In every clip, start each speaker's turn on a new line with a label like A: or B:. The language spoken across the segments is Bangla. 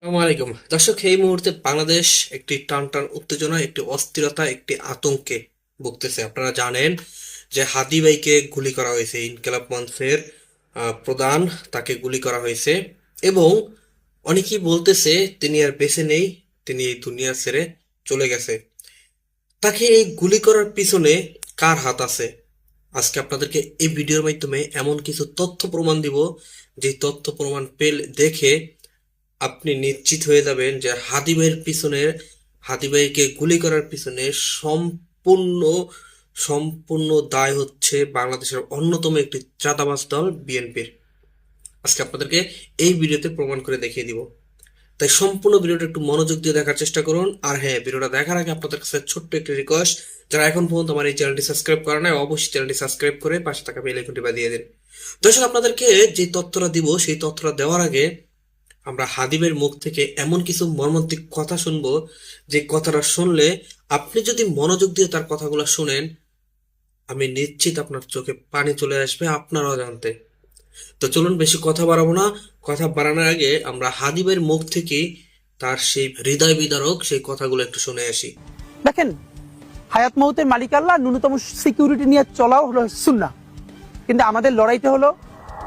A: আসসালামু আলাইকুম দর্শক, এই মুহূর্তে বাংলাদেশ একটি টান টান উত্তেজনা, একটি অস্থিরতা, একটি আতঙ্কে ভুগতেছে। আপনারা জানেন যে হাদি ভাইকে গুলি করা হয়েছে, ইনকিলাব মঞ্চের প্রধান, তাকে গুলি করা হয়েছে এবং অনেকেই বলতেছে তিনি আর বেঁচে নেই, তিনি এই দুনিয়া ছেড়ে চলে গেছে। তাকে এই গুলি করার পিছনে কার হাত আছে? আজকে আপনাদেরকে এই ভিডিওর মাধ্যমে এমন কিছু তথ্য প্রমাণ দিব, যে তথ্য প্রমাণ দেখে আপনি নিশ্চিত হয়ে যাবেন যে হাদি ভাইকে গুলি করার পিছনে সম্পূর্ণ সম্পূর্ণ দায় হচ্ছে বাংলাদেশের অন্যতম একটি চাঁদাবাজ দল বিএনপির। আজকে আপনাদেরকে এই ভিডিওতে প্রমাণ করে দেখিয়ে দিব। তাই সম্পূর্ণ ভিডিওটা একটু মনোযোগ দিয়ে দেখার চেষ্টা করুন। আর হ্যাঁ, ভিডিওটা দেখার আগে আপনাদের কাছে ছোট্ট একটি রিকোয়েস্ট, যারা এখন পর্যন্ত আমার এই চ্যানেলটি সাবস্ক্রাইব করে নাই, অবশ্যই চ্যানেলটি সাবস্ক্রাইব করে পাশে থাকা বেল আইকনটি বাজিয়ে দিন। দর্শক, আপনাদেরকে যে তথ্যটা দিব সেই তথ্যটা দেওয়ার আগে আমরা হাদিবের মুখ থেকে এমন কিছু মর্মান্তিক কথা শুনবো, যে কথাটা শুনলে আপনি যদি মনোযোগ দিয়ে তার কথাগুলো শুনেন, আমি নিশ্চিত আপনার চোখে পানি চলে আসবে আপনারাও জানতে। তো চলুন, বেশি কথা বাড়াবো না। কথা বাড়ানোর আগে আমরা হাদিবের মুখ থেকে তার সেই হৃদয় বিদারক সেই কথাগুলো একটু শুনে আসি।
B: দেখেন, হায়াত মৌতের মালিক আল্লাহ, ন্যূনতম সিকিউরিটি নিয়ে চলাও হলো সুন্নাহ। কিন্তু আমাদের লড়াইটা হলো,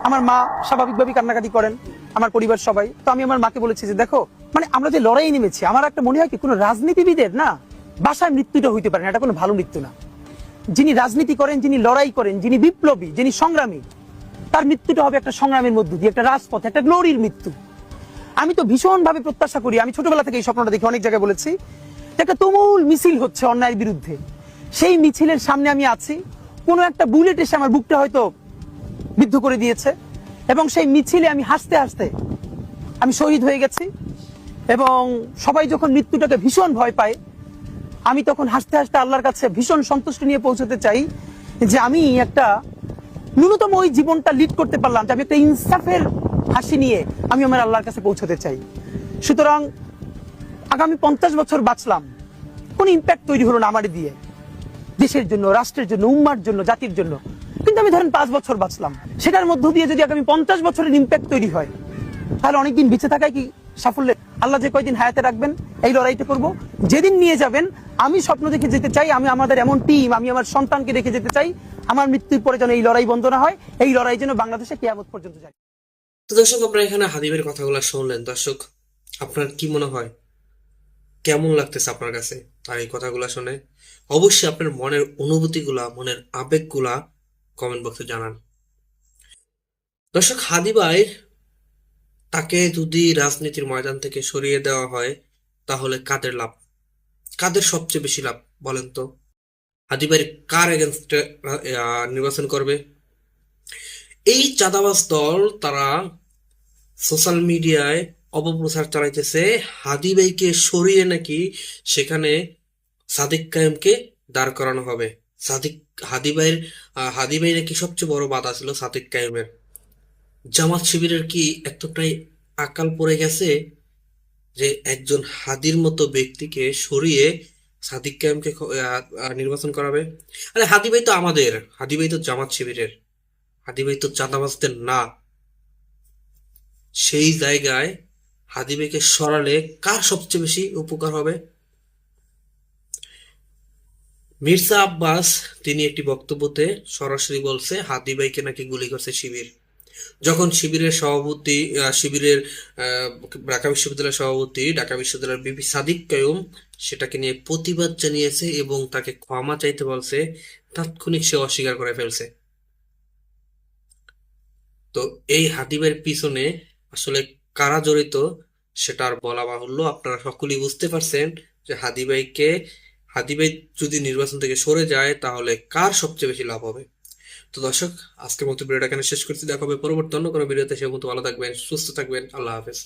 B: আমার মা স্বাভাবিকভাবেই কান্নাকাটি করেন, আমার পরিবার সবাই। তো আমি আমার মাকে বলেছি যে দেখো, মানে আমরা যে লড়াই নেমেছি, আমার একটা মনে হয় কি, কোনো রাজনীতিবিদের না বাসায় মৃত্যুটা হইতে পারে না, এটা কোনো ভালো মৃত্যু না। যিনি রাজনীতি করেন, যিনি লড়াই করেন, যিনি বিপ্লবী, যিনি সংগ্রামী, তার মৃত্যুটা হবে একটা সংগ্রামের মধ্য দিয়ে, একটা রাজপথ, একটা গ্লোরির মৃত্যু। আমি তো ভীষণ ভাবে প্রত্যাশা করি, আমি ছোটবেলা থেকে এই স্বপ্নটা দেখি, অনেক জায়গায় বলেছি, একটা তুমুল মিছিল হচ্ছে অন্যায়ের বিরুদ্ধে। সেই মিছিলের সামনে আমি আছি, কোনো একটা বুলেট এসে আমার বুকটা হয়তো বিদ্ধ করে দিয়েছে, এবং সেই মিছিলে আমি হাসতে হাসতে আমি শহীদ হয়ে গেছি। এবং সবাই যখন মৃত্যুটাকে ভীষণ ভয় পায়, আমি তখন হাসতে হাসতে আল্লাহর কাছে ভীষণ সন্তুষ্টি নিয়ে পৌঁছতে চাই যে আমি একটা ন্যূনতম ওই জীবনটা লিড করতে পারলাম, যে আমি একটা ইনসাফের হাসি নিয়ে আমি আমার আল্লাহর কাছে পৌঁছতে চাই। সুতরাং আগামী 50 বছর বাঁচলাম, কোন ইম্প্যাক্ট তৈরি হলো না আমার দিয়ে, দেশের জন্য, রাষ্ট্রের জন্য, উম্মার জন্য, জাতির জন্য। কিন্তু আমি ধরেন 5 বছর বাঁচলাম, সেটার মধ্য দিয়ে যদি আগামী 50 বছরের ইম্প্যাক্ট তৈরি হয়, তাহলে অনেকদিন বেঁচে থাকায় কি সাফল্য? আল্লাহ যে কয়দিন হায়াতে রাখবেন, এই লড়াইটা করব। যেদিন নিয়ে যাবেন, আমি স্বপ্ন দেখে যেতে চাই, আমি আমাদের এমন টিম, আমি আমার সন্তানকে রেখে যেতে চাই, আমার মৃত্যুর পরে যেন এই লড়াই বন্ধ না হয়, এই লড়াই যেন বাংলাদেশে কিয়ামত পর্যন্ত যায়।
A: তো দর্শক, আপনারা এখানে হাদিবের কথাগুলো শুনলেন। দর্শক, আপনার কি মনে হয়, কেমন লাগতেছে আপনার কাছে তার এই কথাগুলো শুনে? অবশ্যই আপনার মনের অনুভূতিগুলা, মনের আবেগগুলা কমেন্ট বক্সে জানান। দর্শক, হাদি ভাই, তাকে যদি রাজনীতির ময়দান থেকে সরিয়ে দেওয়া হয়, তাহলে কাদের লাভ, কাদের সবচেয়ে বেশি লাভ বলেন তো? হাদি ভাই কার এগেনস্টে নির্বাচন করবে? এই চাঁদাবাজ দল তারা সোশ্যাল মিডিয়ায় অপপ্রচার চালাইতেছে, হাদি ভাইকে সরিয়ে নাকি সেখানে সাদিক কায়েমকে দাঁড় করানো হবে। সাদিক হাদি ভাইয়ের হাদি ভাই নাকি সবচেয়ে বড় বাধা ছিল সাদিক কায়েমের। জামাত শিবিরের কি এতটাই আকাল পড়ে গেছে যে একজন হাদির মতো ব্যক্তিকে সরিয়ে সাদিক কায়েমকে নির্বাচন করাবে? আরে হাদি ভাই তো আমাদের, হাদি ভাই তো জামাত শিবিরের, হাদি ভাই তো চাঁদাবাজদের না। সেই জায়গায় হাদি ভাইকে সরালে কার সবচেয়ে বেশি উপকার হবে? মির্জা আব্বাস তিনি একটি বক্তব্যতে সরাসরি বলছে হাদি ভাইকে নাকি গুলি করছে শিবির। যখন শিবিরের সভাপতি শিবিরের ঢাকা বিশ্ববিদ্যালয়ের সভাপতি, ঢাকা বিশ্ববিদ্যালয়ের বিপি সাদিক কায়ুম সেটাকে নিয়ে প্রতিবাদ জানিয়েছে এবং তাকে ক্ষমা চাইতে বলছে, তাৎক্ষণিক সে অস্বীকার করে ফেলছে। তো এই হাদিবের পিছনে আসলে কারা জড়িত সেটা আর বলা বাহুল্য। আপনারা সকলেই বুঝতে পারছেন যে হাদি ভাই যদি নির্বাচন থেকে সরে যায় তাহলে কার সবচেয়ে বেশি লাভ হবে। তো দর্শক, আজকের মতো ভিডিওটা এখানে শেষ করছি। দেখা হবে পরবর্তী অন্য কোনো ভিডিওতে। সে মতো ভালো থাকবেন, সুস্থ থাকবেন। আল্লাহ হাফেজ।